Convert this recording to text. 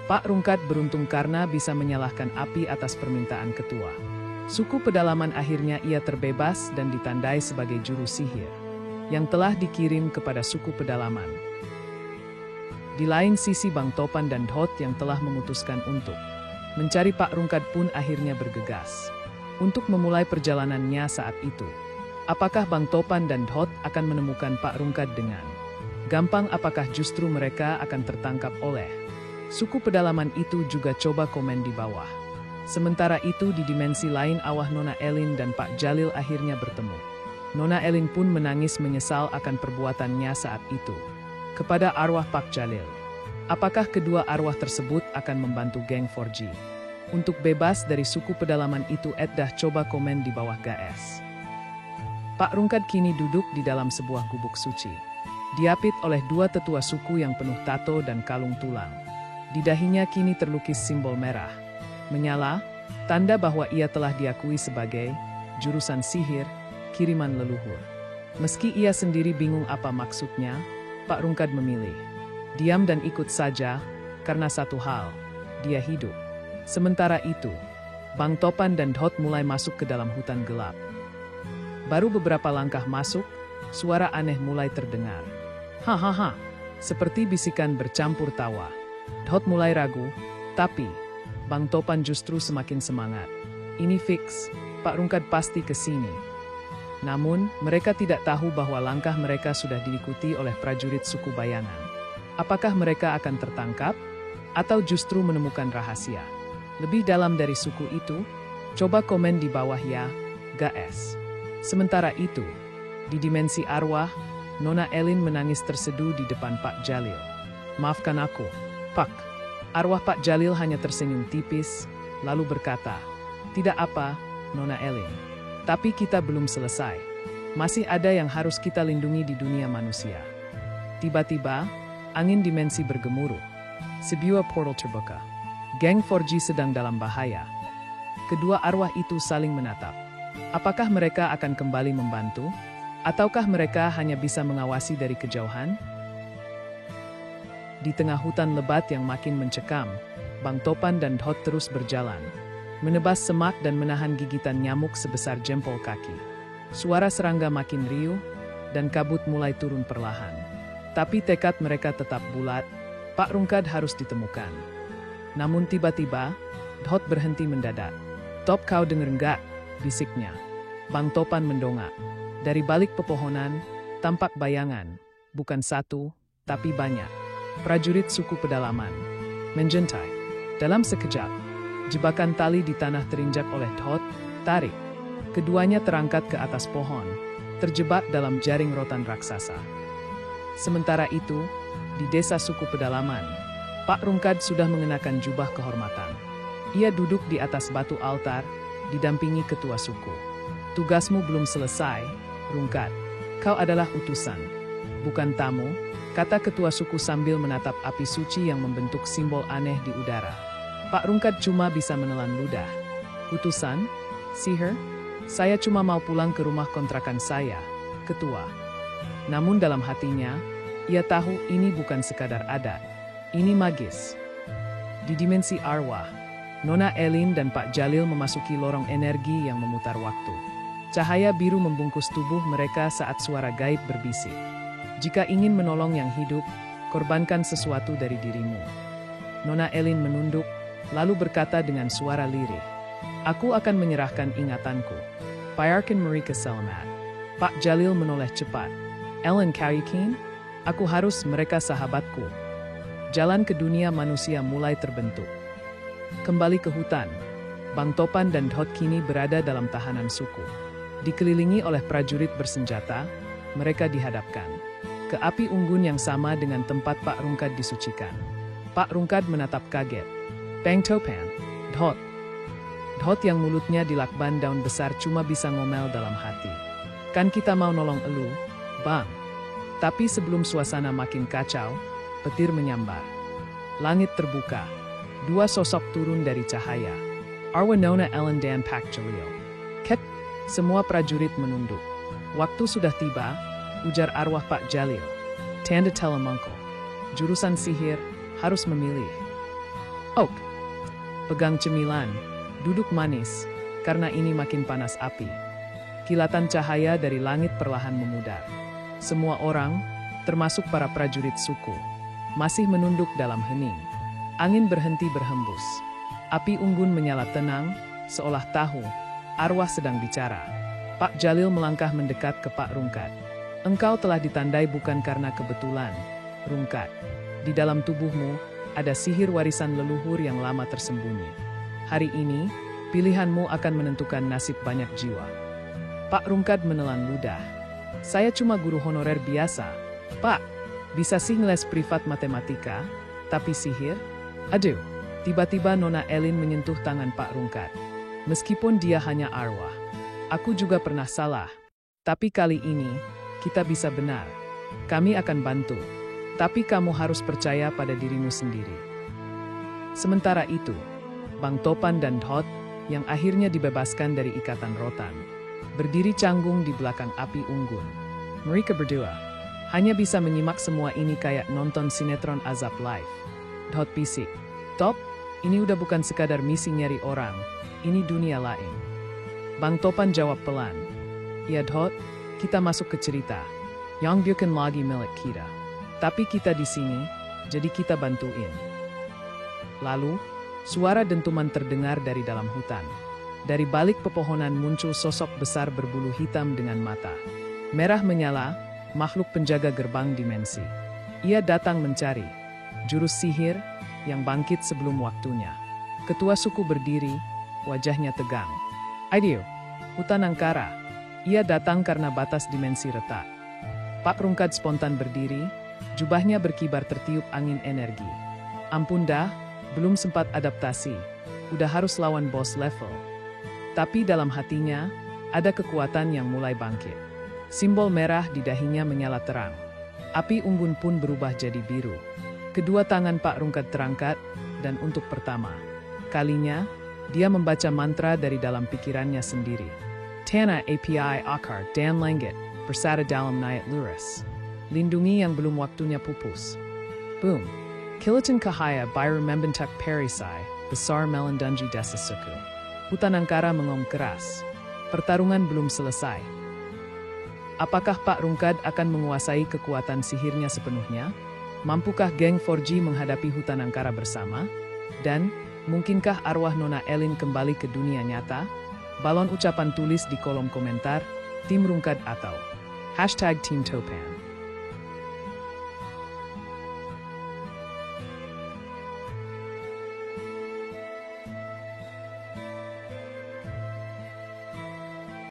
Pak Rungkat beruntung karena bisa menyalakan api atas permintaan ketua. Suku pedalaman akhirnya ia terbebas dan ditandai sebagai juru sihir yang telah dikirim kepada suku pedalaman. Di lain sisi Bang Topan dan Dhot yang telah memutuskan untuk mencari Pak Rungkat pun akhirnya bergegas untuk memulai perjalanannya saat itu. Apakah Bang Topan dan Dhot akan menemukan Pak Rungkat dengan gampang? Apakah justru mereka akan tertangkap oleh suku pedalaman itu? Juga coba komen di bawah. Sementara itu di dimensi lain Awah Nona Elin dan Pak Jalil akhirnya bertemu. Nona Elin pun menangis menyesal akan perbuatannya saat itu kepada arwah Pak Jalil. Apakah kedua arwah tersebut akan membantu geng 4G untuk bebas dari suku pedalaman itu? Dah coba komen di bawah guys. Pak Rungkat kini duduk di dalam sebuah gubuk suci, diapit oleh dua tetua suku yang penuh tato dan kalung tulang. Di dahinya kini terlukis simbol merah menyala, tanda bahwa ia telah diakui sebagai jurusan sihir kiriman leluhur. Meski ia sendiri bingung apa maksudnya, Pak Rungkat memilih diam dan ikut saja, karena satu hal, dia hidup. Sementara itu, Bang Topan dan Dhot mulai masuk ke dalam hutan gelap. Baru beberapa langkah masuk, suara aneh mulai terdengar. Hahaha, seperti bisikan bercampur tawa. Dhot mulai ragu, tapi Bang Topan justru semakin semangat. Ini fix, Pak Rungkat pasti ke sini. Namun, mereka tidak tahu bahwa langkah mereka sudah diikuti oleh prajurit suku bayangan. Apakah mereka akan tertangkap? Atau justru menemukan rahasia lebih dalam dari suku itu? Coba komen di bawah ya, guys. Sementara itu, di dimensi arwah, Nona Elin menangis terseduh di depan Pak Jalil. Maafkan aku, Pak. Arwah Pak Jalil hanya tersenyum tipis, lalu berkata, "Tidak apa, Nona Elin. Tapi kita belum selesai. Masih ada yang harus kita lindungi di dunia manusia." Tiba-tiba, angin dimensi bergemuruh. Sebuah portal terbuka. Geng 4G sedang dalam bahaya. Kedua arwah itu saling menatap. Apakah mereka akan kembali membantu? Ataukah mereka hanya bisa mengawasi dari kejauhan? Di tengah hutan lebat yang makin mencekam, Bang Topan dan Dhot terus berjalan, menebas semak dan menahan gigitan nyamuk sebesar jempol kaki. Suara serangga makin riuh, dan kabut mulai turun perlahan. Tapi tekad mereka tetap bulat, Pak Rungkat harus ditemukan. Namun tiba-tiba, Dhot berhenti mendadak. "Top, kau denger nggak?" bisiknya. Bang Topan mendongak. Dari balik pepohonan, tampak bayangan, bukan satu, tapi banyak. Prajurit suku pedalaman menjentai. Dalam sekejap, jebakan tali di tanah terinjak oleh Dhot, tarik. Keduanya terangkat ke atas pohon, terjebak dalam jaring rotan raksasa. Sementara itu, di desa suku pedalaman, Pak Rungkat sudah mengenakan jubah kehormatan. Ia duduk di atas batu altar, didampingi ketua suku. "Tugasmu belum selesai, Rungkat. Kau adalah utusan, bukan tamu," kata ketua suku sambil menatap api suci yang membentuk simbol aneh di udara. Pak Rungkat cuma bisa menelan ludah. "Utusan? Sihir? Saya cuma mau pulang ke rumah kontrakan saya, ketua." Namun dalam hatinya, ia tahu ini bukan sekadar adat. Ini magis. Di dimensi arwah, Nona Elin dan Pak Jalil memasuki lorong energi yang memutar waktu. Cahaya biru membungkus tubuh mereka saat suara gaib berbisik. "Jika ingin menolong yang hidup, korbankan sesuatu dari dirimu." Nona Elin menunduk, lalu berkata dengan suara lirih, "Aku akan menyerahkan ingatanku. Biarkan mereka selamat." Pak Jalil menoleh cepat. "Ellen, kau yakin? Aku harus mereka sahabatku." Jalan ke dunia manusia mulai terbentuk. Kembali ke hutan, Bang Topan dan Dhot kini berada dalam tahanan suku. Dikelilingi oleh prajurit bersenjata, mereka dihadapkan ke api unggun yang sama dengan tempat Pak Rungkat disucikan. Pak Rungkat menatap kaget. "Bang Topan, Dhot." Dhot yang mulutnya dilakban daun besar cuma bisa ngomel dalam hati. "Kan kita mau nolong elu, Bang." Tapi sebelum suasana makin kacau, petir menyambar. Langit terbuka. Dua sosok turun dari cahaya. Arwah Nona Elin dan Pak Jalil. "Ket!" Semua prajurit menunduk. "Waktu sudah tiba," ujar arwah Pak Jalil. "Tanda telah mangkok. Jurusan sihir harus memilih." Oak. Pegang cemilan, duduk manis, karena ini makin panas api. Kilatan cahaya dari langit perlahan memudar. Semua orang, termasuk para prajurit suku, masih menunduk dalam hening. Angin berhenti berhembus. Api unggun menyala tenang, seolah tahu, arwah sedang bicara. Pak Jalil melangkah mendekat ke Pak Rungkat. Engkau telah ditandai bukan karena kebetulan, Rungkat. Di dalam tubuhmu, ada sihir warisan leluhur yang lama tersembunyi. Hari ini, pilihanmu akan menentukan nasib banyak jiwa. Pak Rungkat menelan ludah. Saya cuma guru honorer biasa. Pak, bisa sih ngeles privat matematika, tapi sihir? Aduh, tiba-tiba Nona Elin menyentuh tangan Pak Rungkat. Meskipun dia hanya arwah, aku juga pernah salah. Tapi kali ini, kita bisa benar. Kami akan bantu. Tapi kamu harus percaya pada dirimu sendiri. Sementara itu, Bang Topan dan Dhot, yang akhirnya dibebaskan dari ikatan rotan, berdiri canggung di belakang api unggun. Mereka berdua hanya bisa menyimak semua ini kayak nonton sinetron azab live. Dhot bisik, "Top, ini udah bukan sekadar misi nyari orang, ini dunia lain." Bang Topan jawab pelan, "Ya Dhot, kita masuk ke cerita. Yang bukan lagi milik kita. Tapi kita di sini, jadi kita bantuin." Lalu, suara dentuman terdengar dari dalam hutan. Dari balik pepohonan muncul sosok besar berbulu hitam dengan mata merah menyala, makhluk penjaga gerbang dimensi. Ia datang mencari jurus sihir yang bangkit sebelum waktunya. Ketua suku berdiri, wajahnya tegang. "Adio, Hutan Angkara." Ia datang karena batas dimensi retak. Pak Rungkat spontan berdiri, jubahnya berkibar tertiup angin energi. "Ampun dah, belum sempat adaptasi. Udah harus lawan bos level." Tapi dalam hatinya, ada kekuatan yang mulai bangkit. Simbol merah di dahinya menyala terang. Api unggun pun berubah jadi biru. Kedua tangan Pak Rungkat terangkat, dan untuk pertama kalinya, dia membaca mantra dari dalam pikirannya sendiri. "Tana API Akar Dan Langit, Bersada Dalam Nayat Luras. Lindungi yang belum waktunya pupus." Boom. Kilatan Kahaya Biru Membentuk Perisai, Besar Melendunji Desa Suku. Hutan Angkara mengom keras. Pertarungan belum selesai. Apakah Pak Rungkat akan menguasai kekuatan sihirnya sepenuhnya? Mampukah geng 4G menghadapi Hutan Angkara bersama? Dan, mungkinkah arwah Nona Elin kembali ke dunia nyata? Balon ucapan tulis di kolom komentar, Tim Rungkat atau #TeamTopan.